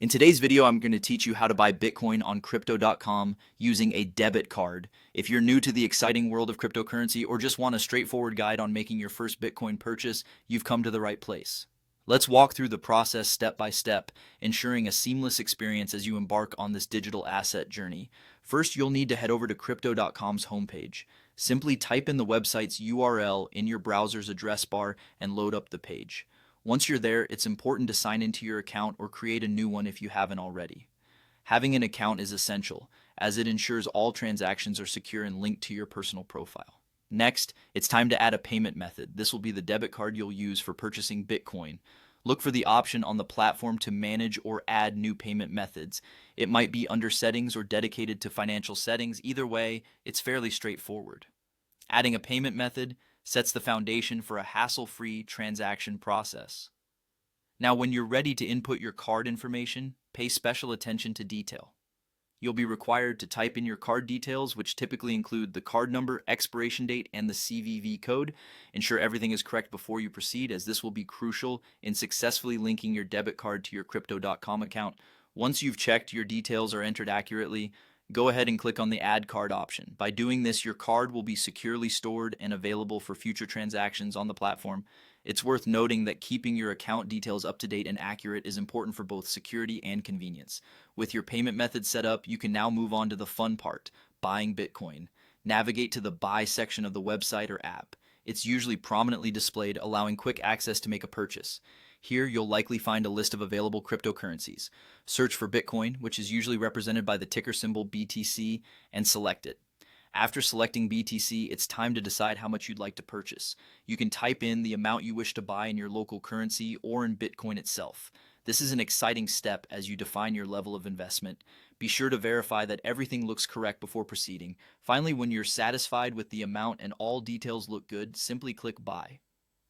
In today's video, I'm going to teach you how to buy Bitcoin on Crypto.com using a debit card. If you're new to the exciting world of cryptocurrency or just want a straightforward guide on making your first Bitcoin purchase, you've come to the right place. Let's walk through the process step by step, ensuring a seamless experience as you embark on this digital asset journey. First, you'll need to head over to Crypto.com's homepage. Simply type in the website's URL in your browser's address bar and load up the page. Once you're there, it's important to sign into your account or create a new one if you haven't already. Having an account is essential, as it ensures all transactions are secure and linked to your personal profile. Next, it's time to add a payment method. This will be the debit card you'll use for purchasing Bitcoin. Look for the option on the platform to manage or add new payment methods. It might be under settings or dedicated to financial settings. Either way, it's fairly straightforward. Adding a payment method sets the foundation for a hassle-free transaction process. Now, when you're ready to input your card information, pay special attention to detail. You'll be required to type in your card details, which typically include the card number, expiration date, and the CVV code. Ensure everything is correct before you proceed, as this will be crucial in successfully linking your debit card to your Crypto.com account. Once you've checked your details are entered accurately, go ahead and click on the Add Card option. By doing this, your card will be securely stored and available for future transactions on the platform. It's worth noting that keeping your account details up to date and accurate is important for both security and convenience. With your payment method set up, you can now move on to the fun part, buying Bitcoin. Navigate to the Buy section of the website or app. It's usually prominently displayed, allowing quick access to make a purchase. Here, you'll likely find a list of available cryptocurrencies. Search for Bitcoin, which is usually represented by the ticker symbol BTC, and select it. After selecting BTC, it's time to decide how much you'd like to purchase. You can type in the amount you wish to buy in your local currency or in Bitcoin itself. This is an exciting step as you define your level of investment. Be sure to verify that everything looks correct before proceeding. Finally, when you're satisfied with the amount and all details look good, simply click Buy.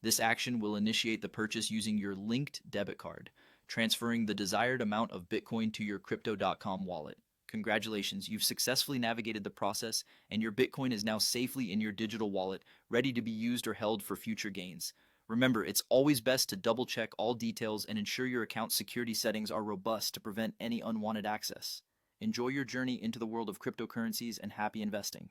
This action will initiate the purchase using your linked debit card, transferring the desired amount of Bitcoin to your Crypto.com wallet. Congratulations, you've successfully navigated the process, and your Bitcoin is now safely in your digital wallet, ready to be used or held for future gains. Remember, it's always best to double-check all details and ensure your account security settings are robust to prevent any unwanted access. Enjoy your journey into the world of cryptocurrencies and happy investing.